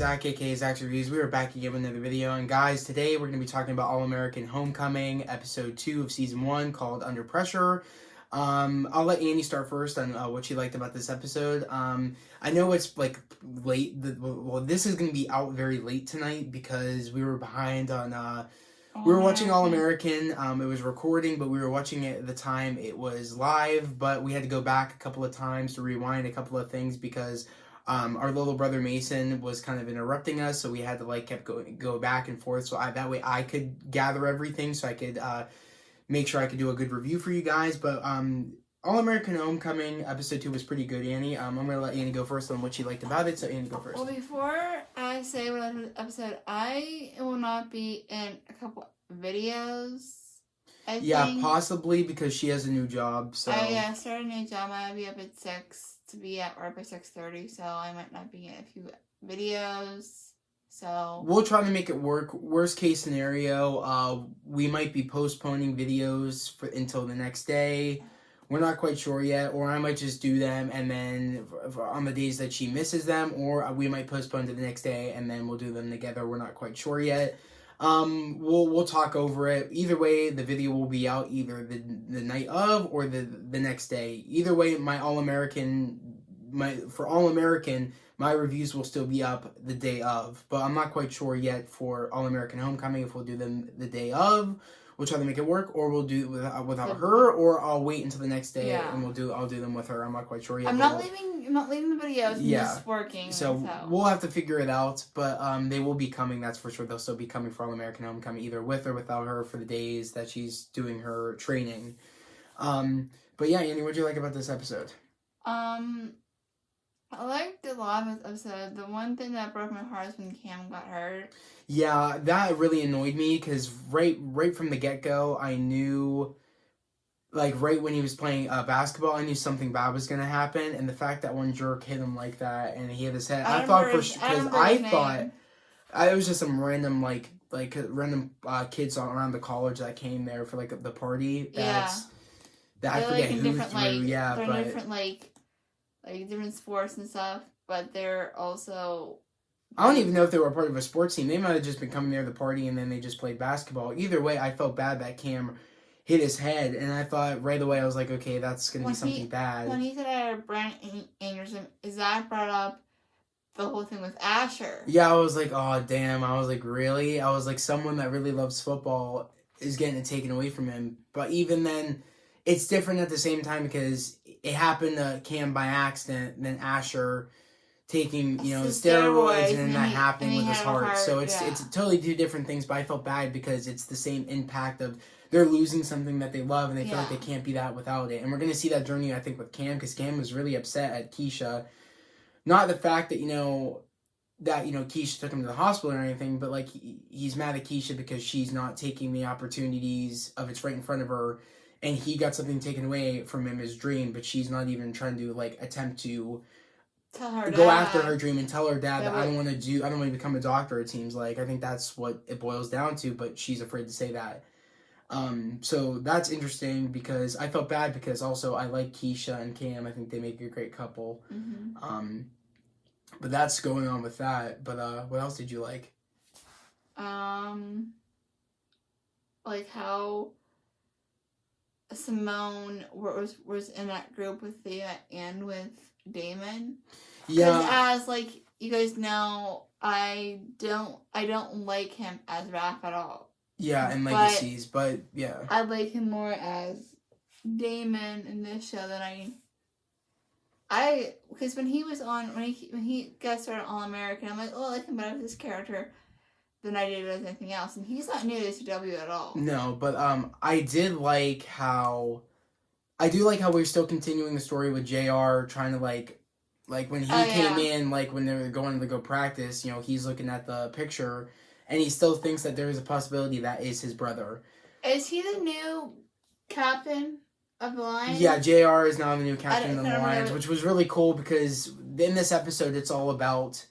Zach, aka Zach's Reviews. We are back again with another video, and guys, today we're going to be talking about All-American Homecoming, episode 2 of season 1, called Under Pressure. I'll let Annie start first on what she liked about this episode. I know it's like late. Well, this is going to be out very late tonight because we were behind on. We were watching All-American. It was recording, but we were watching it at the time it was live. But we had to go back a couple of times to rewind a couple of things because our little brother Mason was kind of interrupting us, so we had to go back and forth. So that way I could gather everything, so I could make sure I could do a good review for you guys. But All-American Homecoming episode 2 was pretty good, Annie. I'm gonna let Annie go first on what she liked about it. So Annie, go first. Well, before I say what I liked about the episode, I will not be in a couple videos. I think. Possibly because she has a new job. So I started a new job. I'll be up at 6 to be at work by 6:30, so I might not be in a few videos. So we'll try to make it work. Worst case scenario, we might be postponing videos until the next day. We're not quite sure yet, or I might just do them and then on the days that she misses them, or we might postpone to the next day and then we'll do them together. We're not quite sure yet. We'll talk over it. Either way, the video will be out either the night of or the next day. Either way, for All-American, my reviews will still be up the day of. But I'm not quite sure yet for All-American Homecoming if we'll do them the day of. We'll try to make it work, or we'll do it without her, or I'll wait until the next day and I'll do them with her. I'm not quite sure yet. I'm not leaving the videos. I'm just working. So we'll have to figure it out, but they will be coming. That's for sure. They'll still be coming for All-American Homecoming, either with or without her for the days that she's doing her training. But yeah, Annie, what did you like about this episode? I liked a lot of this episode. The one thing that broke my heart is when Cam got hurt. Yeah, that really annoyed me because right from the get-go, I knew, like, right when he was playing basketball, I knew something bad was going to happen. And the fact that one jerk hit him like that and he hit his head, I thought it was just some random, random kids around the college that came there for, like, the party. I forget who threw, They're different sports and stuff, but they're also... I don't even know if they were part of a sports team. They might have just been coming there to the party and then they just played basketball. Either way, I felt bad that Cam hit his head, and I thought right away, I was like, okay, that's going to be something bad. When he said I had a brain aneurysm, Zach brought up the whole thing with Asher. Yeah, I was like, oh, damn. I was like, really? I was like, someone that really loves football is getting it taken away from him. But even then, it's different at the same time because it happened to Cam by accident, then Asher taking, steroids and then that happening with his heart. So it's totally two different things, but I felt bad because it's the same impact of they're losing something that they love and they feel like they can't be that without it. And we're going to see that journey, I think, with Cam, because Cam was really upset at Keisha. Not the fact that, Keisha took him to the hospital or anything, but, like, he's mad at Keisha because she's not taking the opportunities of it's right in front of her, and he got something taken away from him, his dream, but she's not even trying to, like, attempt to go after her dream and tell her dad that I don't want to become a doctor, it seems like. I think that's what it boils down to, but she's afraid to say that. So that's interesting because I felt bad because also I like Keisha and Cam. I think they make a great couple. Mm-hmm. But that's going on with that. But what else did you like? Like how Simone was in that group with Thea and with Damon. Yeah. As you guys know, I don't like him as Raph at all. Yeah, and Legacies, but yeah. I like him more as Damon in this show than because when he got started on All-American, I'm like, oh, I like him better as this character than I did as anything else, and he's not new to CW at all. No, but I do like how we're still continuing the story with JR trying to like when he came in, like when they were going to go practice, he's looking at the picture and he still thinks that there is a possibility that is his brother. Is he the new captain of the Lions? Yeah, JR is now the new captain of the Lions, which was really cool because in this episode it's all about,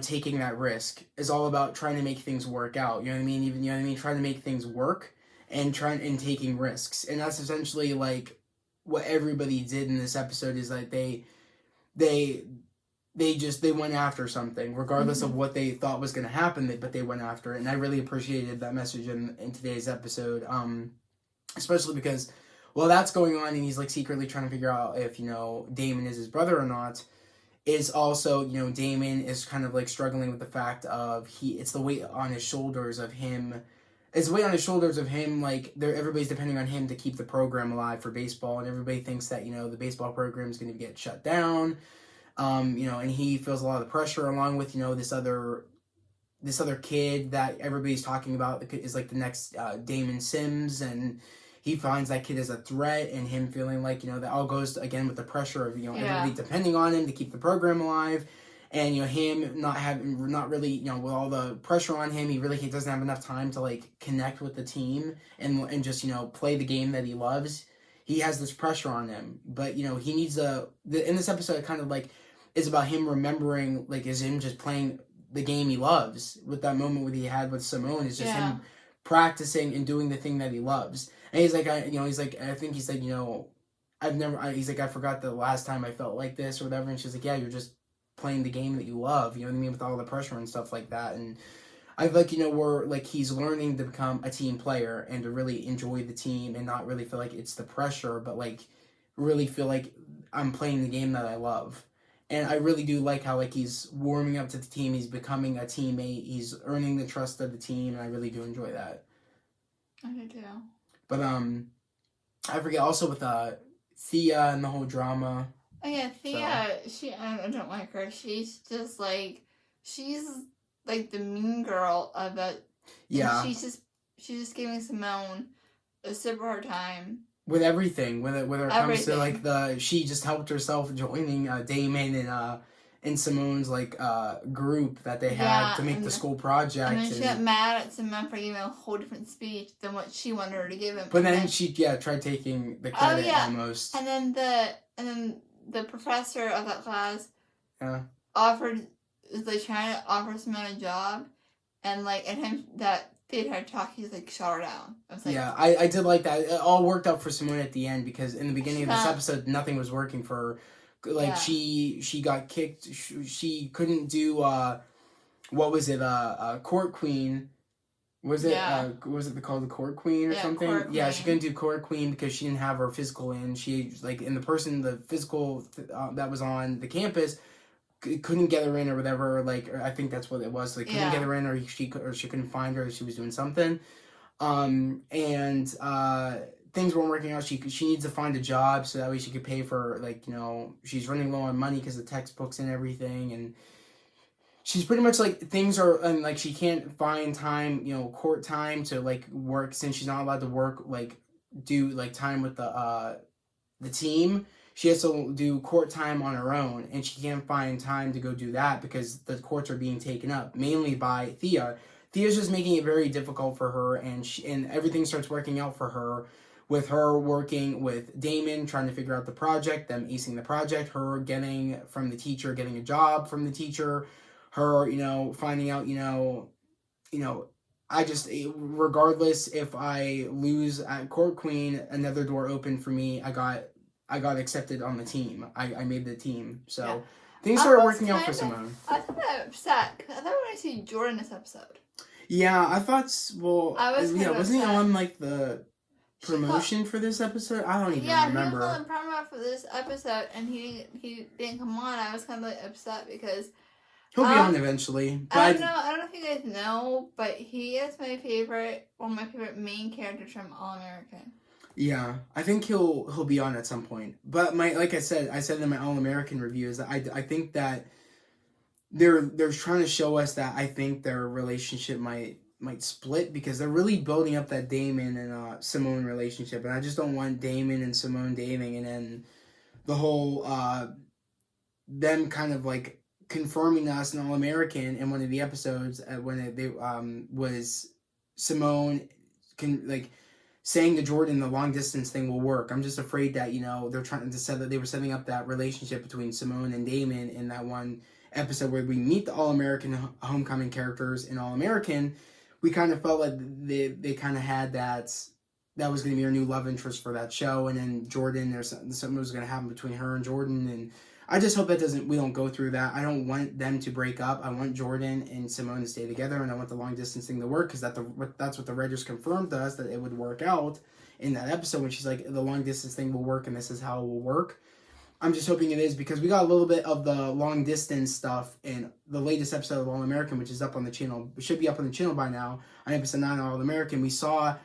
taking that risk. It's all about trying to make things work out. You know what I mean? Trying to make things work and taking risks. And that's essentially like what everybody did in this episode is like they they went after something, regardless of what they thought was going to happen, but they went after it. And I really appreciated that message in today's episode, especially because while that's going on and he's like secretly trying to figure out if, Damon is his brother or not, is also, Damon is kind of like struggling with the fact of it's the weight on his shoulders of him. It's the weight on his shoulders of him, like, everybody's depending on him to keep the program alive for baseball, and everybody thinks that, the baseball program is going to get shut down. And he feels a lot of the pressure along with, this other kid that everybody's talking about is like the next Damon Sims, and he finds that kid as a threat, and him feeling like, that all goes again with the pressure of, everybody depending on him to keep the program alive. And, him not really, with all the pressure on him, he doesn't have enough time to, like, connect with the team and just, play the game that he loves. He has this pressure on him. But, he needs in this episode, it kind of, like, is about him remembering, like, is him just playing the game he loves. With that moment that he had with Simone, is just him practicing and doing the thing that he loves. And he's like, I think he said, I forgot the last time I felt like this or whatever. And she's like, yeah, you're just playing the game that you love, you know what I mean, with all the pressure and stuff like that. And I feel like, we're like, he's learning to become a team player and to really enjoy the team and not really feel like it's the pressure, but like really feel like I'm playing the game that I love. And I really do like how, like, he's warming up to the team, he's becoming a teammate, he's earning the trust of the team, and I really do enjoy that. I do too. But I forget also with Thea and the whole drama. Oh yeah, Thea, I don't like her. She's just like, she's like the mean girl of it. Yeah. She's just giving Simone a super hard time. With everything, when it comes to like she just helped herself joining Damon and Simone's like group that they had to make the school project. And then she got mad at Simone for giving a whole different speech than what she wanted her to give him. But then she tried taking the credit almost. And then the professor of that class was like trying to offer Simone a job, and like at him that they tried to talk, he's like shot her down. I was like, yeah, I did like that. It all worked out for Simone at the end because in the beginning of this episode nothing was working for her. Like she got kicked. She couldn't do what was it? Court Queen. Was it was it called the Court Queen or something? Court Queen. Yeah, she couldn't do Court Queen because she didn't have her physical in. She like in the physical that was on the campus couldn't get her in or whatever. Like I think that's what it was. Like couldn't get her in, or she couldn't find her. Or she was doing something, and things weren't working out. She needs to find a job so that way she could pay for like she's running low on money because of textbooks and everything and. She's pretty much like things are and like she can't find time, court time to like work since she's not allowed to work like do like time with the team. She has to do court time on her own and she can't find time to go do that because the courts are being taken up mainly by Thea. Thea's just making it very difficult for her and everything starts working out for her with her working with Damon trying to figure out the project, them acing the project, her getting a job from the teacher. Her, finding out, I just, regardless if I lose at Court Queen, another door opened for me. I got accepted on the team. I made the team. So things started working out for Simone. I was kind of upset because I thought we were going to see Jordan this episode. Yeah, I thought, wasn't he on like the promotion for this episode? I don't even remember. Yeah, he was on the promo for this episode and he didn't come on. I was kind of like upset because he'll be on eventually. But I don't know if you guys know, but he is one of my favorite main characters from All American. Yeah, I think he'll be on at some point. But like I said in my All American review is that I think that they're trying to show us that I think their relationship might split because they're really building up that Damon and Simone relationship, and I just don't want Damon and Simone dating and then the whole them kind of like confirming to us an All-American in one of the episodes when they was Simone saying to Jordan the long distance thing will work. I'm just afraid that they're trying to set that they were setting up that relationship between Simone and Damon in that one episode where we meet the All-American homecoming characters in All-American. We kind of felt like they kind of had that was going to be our new love interest for that show, and then Jordan something was going to happen between her and Jordan and. I just hope we don't go through that. I don't want them to break up. I want Jordan and Simone to stay together, and I want the long distance thing to work because that's what the writers confirmed to us, that it would work out in that episode when she's like, the long distance thing will work and this is how it will work. I'm just hoping it is, because we got a little bit of the long distance stuff in the latest episode of All American, which is up on the channel. It should be up on the channel by now. On episode 9 of All American, we saw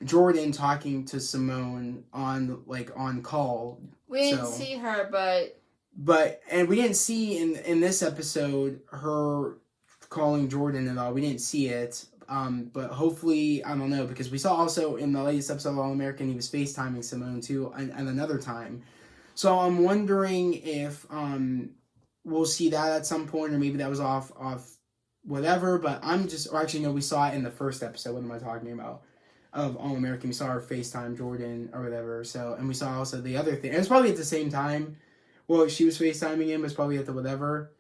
Jordan talking to Simone on call. We didn't see her, and we didn't see in this episode her calling Jordan at all. We didn't see it. But hopefully, I don't know, because we saw also in the latest episode of All American, he was FaceTiming Simone too, and another time. So I'm wondering if we'll see that at some point, or maybe that was off whatever. But we saw it in the first episode. What am I talking about? Of All American, we saw her FaceTime Jordan or whatever. So, and we saw also the other thing. And it's probably at the same time. Well, she was FaceTiming him. It's probably at the whatever.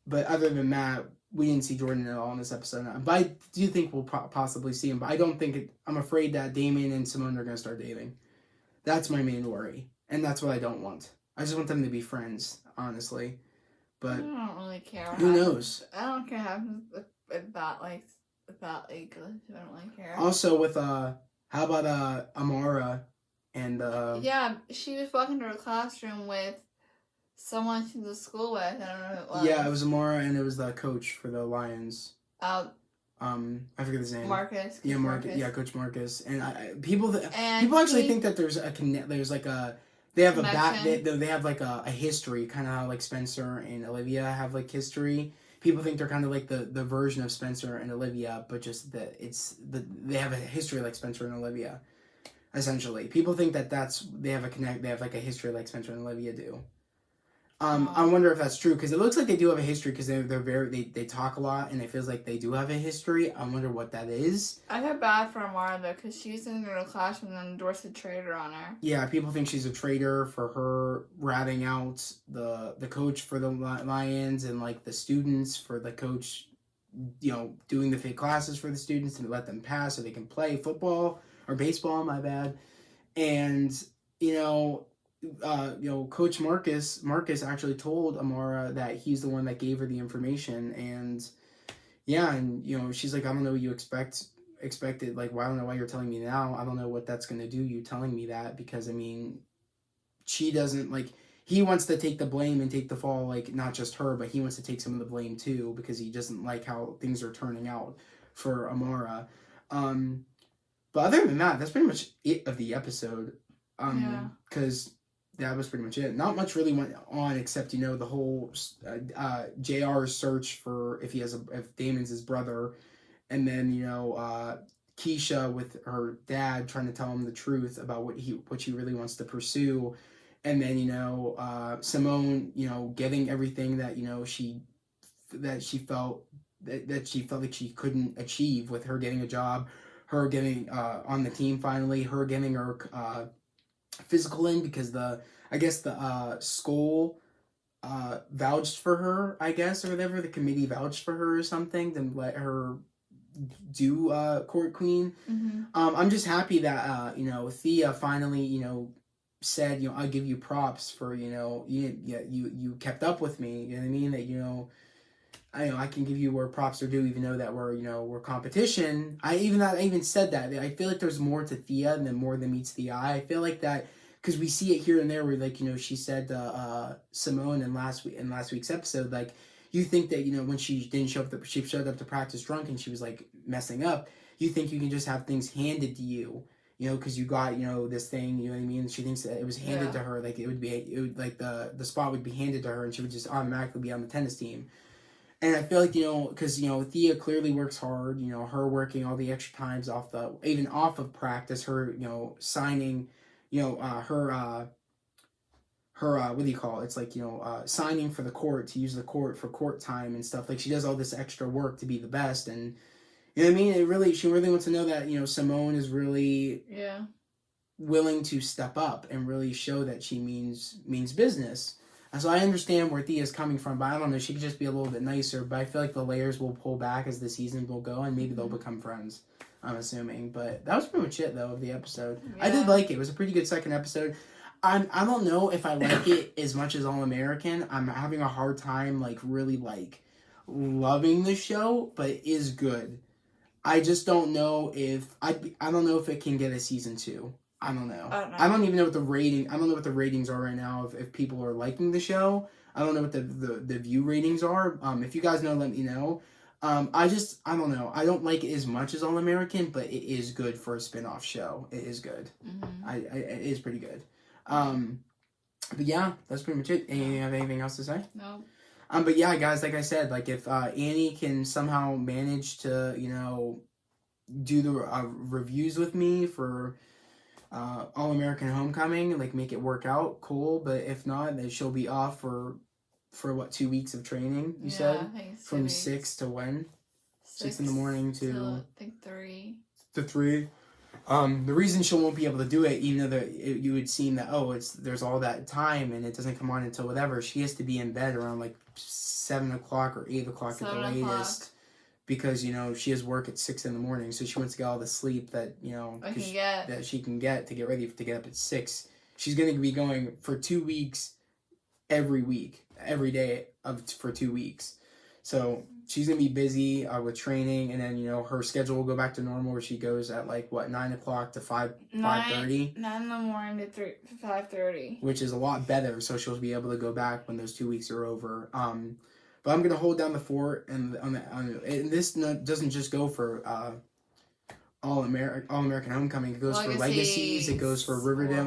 But other than that, we didn't see Jordan at all in this episode. But I do think we'll possibly see him. But I don't think I'm afraid that Damien and Simone are going to start dating. That's my main worry. And that's what I don't want. I just want them to be friends, honestly. But I don't really care. Who knows? I don't care how about like I don't really care. Also with how about Amara and yeah, she was walking to her classroom with someone she was at school with. I don't know who it was. Yeah, it was Amara, and it was the coach for the Lions. I forget his name. Marcus. Yeah, Marcus. Yeah, Coach Marcus. And people actually think that there's like a they have they have like a history, kind of how like Spencer and Olivia have like history. People think they're kind of like the version of Spencer and Olivia, but just that they have a history like Spencer and Olivia. Essentially, people think that they have like a history like Spencer and Olivia do. I wonder if that's true, because it looks like they do have a history, because they talk a lot, and it feels like they do have a history. I wonder what that is. I feel bad for Amara though, because she's in her classroom and endorsed a traitor on her. Yeah, people think she's a traitor for her ratting out the coach for the Lions, and like the students for the coach, doing the fake classes for the students to let them pass so they can play football or baseball. My bad, and Coach Marcus actually told Amara that he's the one that gave her the information, and she's like, I don't know what you expected, like, well, I don't know why you're telling me now. I don't know what that's gonna do, you telling me that, because I mean, she doesn't like, he wants to take the blame and take the fall, like, not just her, but he wants to take some of the blame too, because he doesn't like how things are turning out for Amara. But other than that, that's pretty much it of the episode. Because that was pretty much it. Not much really went on, except the whole JR's search for if Damon's his brother, and then Keisha with her dad trying to tell him the truth about what she really wants to pursue, and then Simone getting everything that she felt like she couldn't achieve with her getting a job, her getting on the team finally, her getting her physical in, because the school vouched for her, I guess, or whatever, the committee vouched for her or something to let her do court queen. Mm-hmm. I'm just happy that Thea finally said, I'll give you props for you kept up with me, you know what I mean, that I can give you where props are due, even though that we're competition. I even said that. I feel like there's more to Thea and then more than meets the eye. I feel like that, because we see it here and there where, like, she said Simone in last week's episode, like, you think that, when she didn't show up, she showed up to practice drunk and she was like messing up, you think you can just have things handed to you, because you got, this thing, you know what I mean? She thinks that it was handed to her, like it would like the spot would be handed to her and she would just automatically be on the tennis team. And I feel like, because, Thea clearly works hard, her working all the extra times off of practice, her, signing, her what do you call it? It's like, signing for the court, to use the court for court time and stuff. Like, she does all this extra work to be the best. And, you know what I mean? She really wants to know that, Simone is really willing to step up and really show that she means business. And so I understand where Thea's coming from, but I don't know, she could just be a little bit nicer. But I feel like the layers will pull back as the season will go, and maybe they'll become friends, I'm assuming. But that was pretty much it, though, of the episode. Yeah. I did like it. It was a pretty good second episode. I don't know if I like it as much as All American. I'm having a hard time like really like loving the show, but it is good. I just don't know if I don't know if it can get a season 2. I don't know. I don't even know what the rating. I don't know what the ratings are right now. If people are liking the show, I don't know what the view ratings are. If you guys know, let me know. I don't know. I don't like it as much as All American, but it is good for a spin-off show. It is good. Mm-hmm. It is pretty good. But yeah, that's pretty much it. You have anything else to say? No. But yeah, guys, like I said, like if Annie can somehow manage to, do the reviews with me for All American Homecoming, like make it work out, cool. But if not, then she'll be off for what, 2 weeks of training? You said I think it's 2 from weeks. 6 to when? 6 in the morning to I think 3. To 3. The reason she won't be able to do it, even though you would seem that there's all that time and it doesn't come on until whatever, she has to be in bed around like 7 o'clock or 8 o'clock at the latest, because she has work at 6 in the morning, so she wants to get all the sleep that that she can get to get ready to get up at 6. She's going to be going for 2 weeks, every day for 2 weeks, so she's going to be busy with training, and then, her schedule will go back to normal where she goes at 9 o'clock to 5:30. 9 in the morning to 5:30. Which is a lot better, so she'll be able to go back when those 2 weeks are over. But I'm going to hold down the fort, and this doesn't just go for All American Homecoming. It goes for Legacies. It goes for Riverdale.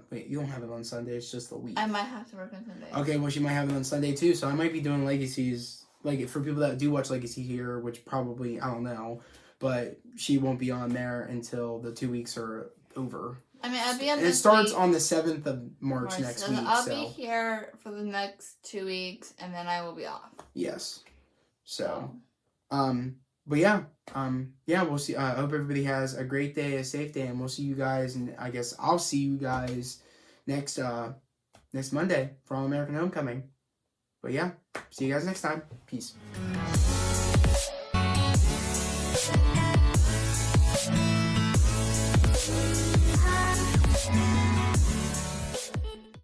Wait, you don't have it on Sunday. It's just the week. I might have to work on Sunday. Okay, well, she might have it on Sunday too, so I might be doing Legacies. Like, for people that do watch Legacy here, which probably, I don't know, but she won't be on there until the 2 weeks are over. I mean, I'll be on it starts on the 7th of March next week. I'll be here for the next 2 weeks, and then I will be off. Yes. So, but yeah, we'll see. I hope everybody has a great day, a safe day, and we'll see you guys, and I guess I'll see you guys next Monday for All American Homecoming. But yeah, see you guys next time. Peace.